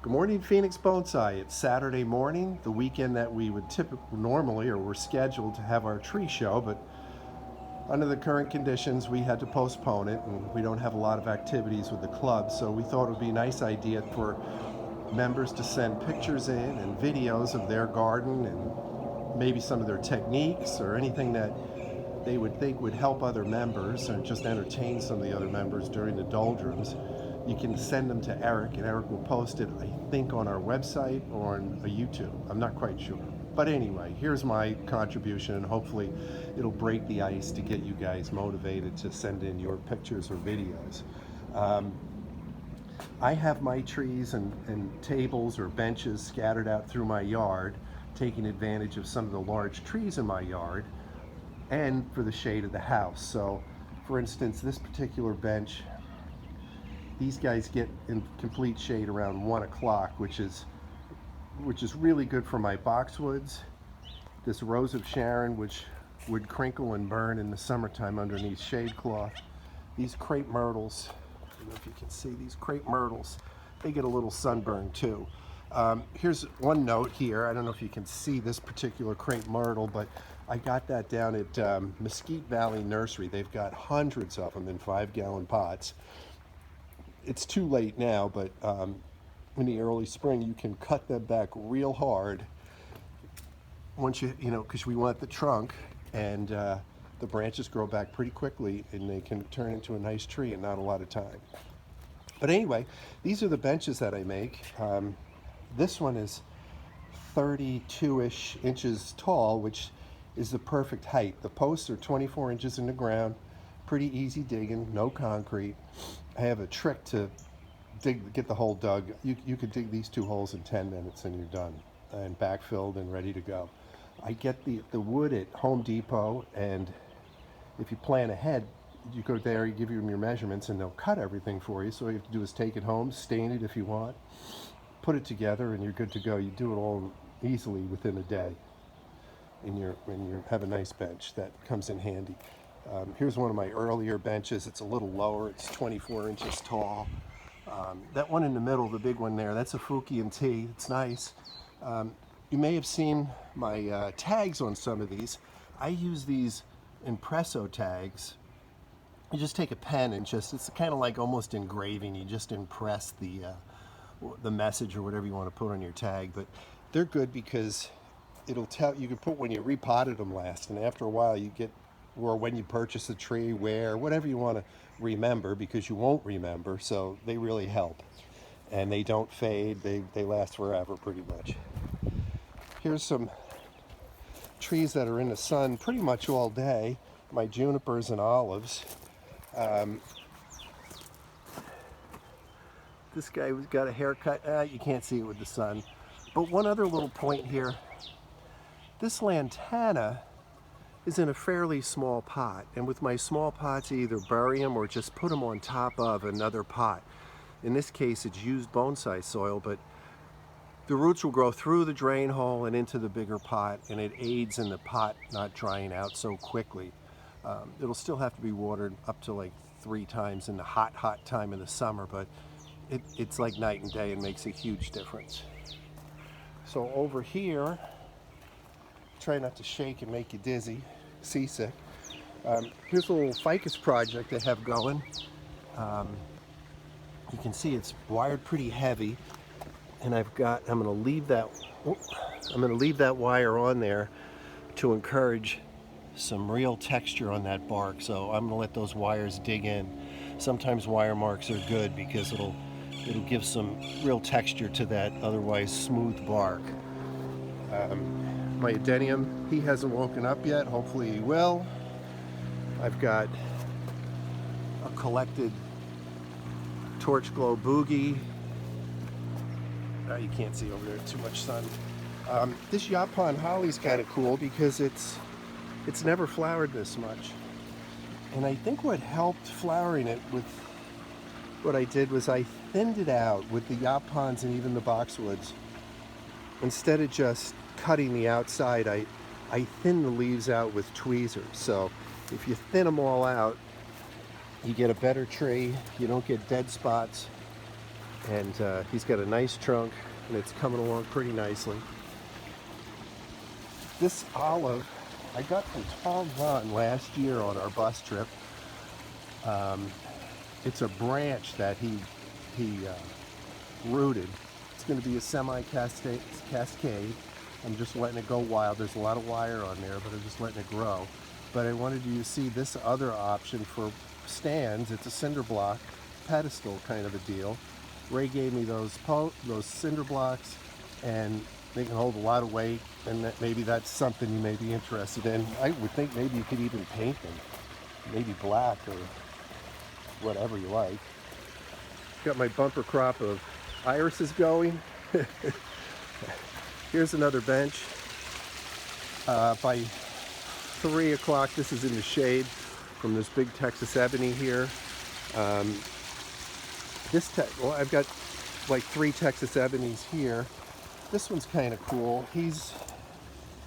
Good morning, Phoenix Bonsai. It's Saturday morning, the weekend that we would typically normally or we're scheduled to have our tree show, but under the current conditions we had to postpone it, and we don't have a lot of activities with the club, so we thought it would be a nice idea for members to send pictures in and videos of their garden and maybe some of their techniques or anything that they would think would help other members or just entertain some of the other members during the doldrums. You can send them to Eric, and Eric will post it, I think, on our website or on a YouTube. I'm not quite sure. But anyway, here's my contribution, and hopefully it'll break the ice to get you guys motivated to send in your pictures or videos. I have my trees and tables or benches scattered out through my yard, taking advantage of some of the large trees in my yard and for the shade of the house. So for instance, this particular bench, these guys get in complete shade around 1 o'clock, which is really good for my boxwoods. This Rose of Sharon, which would crinkle and burn in the summertime underneath shade cloth. These crepe myrtles, I don't know if you can see these crepe myrtles, they get a little sunburn too. Here's one note here. I don't know if you can see this particular crepe myrtle, but I got that down at Mesquite Valley Nursery. They've got hundreds of them in 5-gallon pots. It's too late now, but in the early spring you can cut them back real hard once because we want the trunk, and the branches grow back pretty quickly and they can turn into a nice tree in not a lot of time. But anyway, these are the benches that I make. This one is 32-ish inches tall, which is the perfect height. The posts are 24 inches in the ground, pretty easy digging, no concrete. I have a trick to get the hole dug. You could dig these 2 holes in 10 minutes and you're done and backfilled and ready to go. I get the wood at Home Depot, and if you plan ahead, you go there, you give them your measurements, and they'll cut everything for you. So all you have to do is take it home, stain it if you want, put it together, and you're good to go. You do it all easily within a day, and you have a nice bench that comes in handy. Here's one of my earlier benches. It's a little lower. It's 24 inches tall. That one in the middle, the big one there, that's a Fukian tea. It's nice. You may have seen my tags on some of these. I use these impresso tags. You just take a pen and it's kind of like almost engraving. You just impress the message or whatever you want to put on your tag. But they're good because it'll tell you can put when you repotted them last, and after a while you get, or when you purchase a tree, where, whatever you want to remember, because you won't remember. So they really help, and they don't fade. They last forever pretty much. Here's some trees that are in the sun pretty much all day. My junipers and olives. This guy who's got a haircut, you can't see it with the sun. But one other little point here, this lantana is in a fairly small pot, and with my small pots I either bury them or just put them on top of another pot. In this case it's used bonsai soil, but the roots will grow through the drain hole and into the bigger pot, and it aids in the pot not drying out so quickly. It'll still have to be watered up to like 3 times in the hot time of the summer, but it's like night and day and makes a huge difference. So over here, try not to shake and make you dizzy, seasick. Here's a little ficus project I have going. You can see it's wired pretty heavy, and I'm going to leave that wire on there to encourage some real texture on that bark. So I'm going to let those wires dig in. Sometimes wire marks are good because it'll give some real texture to that otherwise smooth bark. My adenium, he hasn't woken up yet. Hopefully he will. I've got a collected torch glow boogie. You can't see over there, too much sun. This Japan holly's kind of cool because it's never flowered this much. And I think what helped flowering it with what I did was I thinned it out with the Japans and even the boxwoods. Instead of just cutting the outside, I thin the leaves out with tweezers. So if you thin them all out, you get a better tree. You don't get dead spots. And he's got a nice trunk, and it's coming along pretty nicely. This olive I got from Tom Vaughn last year on our bus trip. It's a branch that he rooted. It's going to be a semi-cascade. I'm just letting it go wild. There's a lot of wire on there, but I'm just letting it grow. But I wanted you to see this other option for stands. It's a cinder block pedestal kind of a deal. Ray gave me those cinder blocks, and they can hold a lot of weight, and maybe that's something you may be interested in. I would think maybe you could even paint them, maybe black or whatever you like. Got my bumper crop of irises going. Here's another bench. By 3 o'clock, this is in the shade from this big Texas ebony here. Well, I've got like 3 Texas ebonies here. This one's kind of cool. He's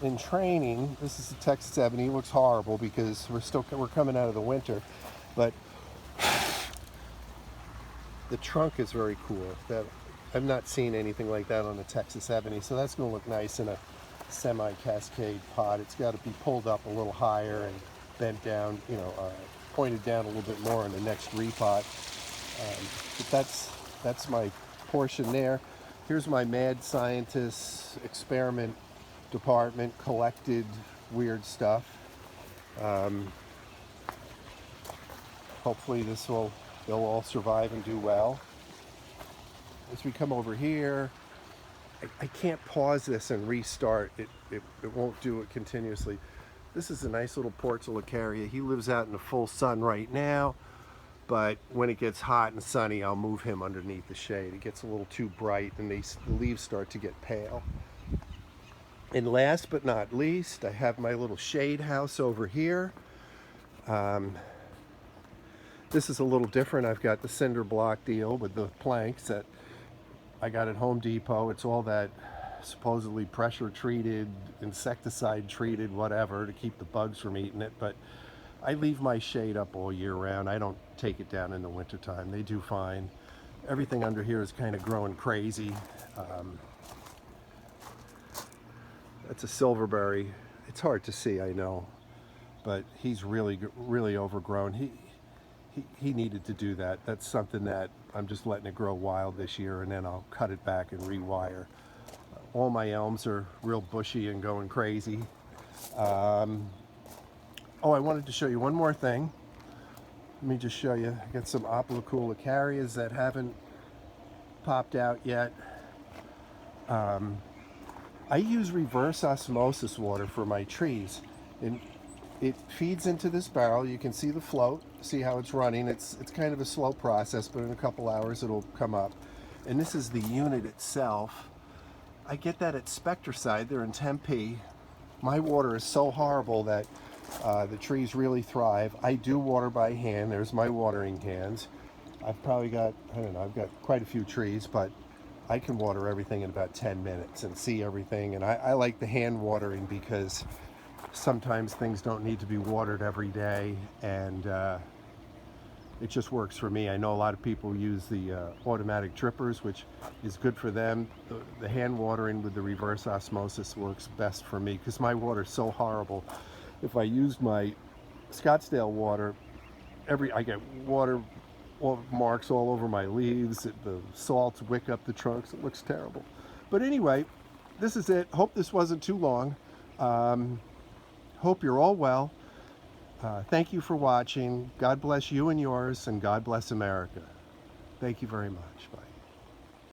in training. This is a Texas ebony. It looks horrible because we're coming out of the winter, but the trunk is very cool. I've not seen anything like that on a Texas ebony, so that's going to look nice in a semi-cascade pot. It's got to be pulled up a little higher and bent down, pointed down a little bit more in the next repot. But that's my portion there. Here's my mad scientist experiment department, collected weird stuff. Hopefully they'll all survive and do well. As we come over here, I can't pause this and restart. It won't do it continuously. This is a nice little Portulacaria. He lives out in the full sun right now, but when it gets hot and sunny, I'll move him underneath the shade. It gets a little too bright and the leaves start to get pale. And last but not least, I have my little shade house over here. This is a little different. I've got the cinder block deal with the planks that I got at Home Depot. It's all that supposedly pressure treated, insecticide treated, whatever, to keep the bugs from eating it. But I leave my shade up all year round. I don't take it down in the wintertime. They do fine. Everything under here is kind of growing crazy. That's a silverberry. It's hard to see, I know, but he's really overgrown. He needed to do that. That's something that I'm just letting it grow wild this year, and then I'll cut it back and rewire. All my elms are real bushy and going crazy. Oh, I wanted to show you one more thing. Let me just show you. I got some Apulaculicarias that haven't popped out yet. I use reverse osmosis water for my trees, and it feeds into this barrel. You can see the float, see how it's running. It's kind of a slow process, but in a couple hours it'll come up. And this is the unit itself. I get that at Spectracide. They're in Tempe. My water is so horrible that the trees really thrive. I do water by hand. There's my watering cans. I've probably got, I've got quite a few trees, but I can water everything in about 10 minutes and see everything. And I like the hand watering because sometimes things don't need to be watered every day, and it just works for me. I know a lot of people use the automatic drippers, which is good for them. The hand watering with the reverse osmosis works best for me because my water is so horrible. If I used my Scottsdale water, I get water marks all over my leaves. The salts wick up the trunks. It looks terrible. But anyway, this is it. Hope this wasn't too long. Hope you're all well. Thank you for watching. God bless you and yours, and God bless America. Thank you very much. Bye.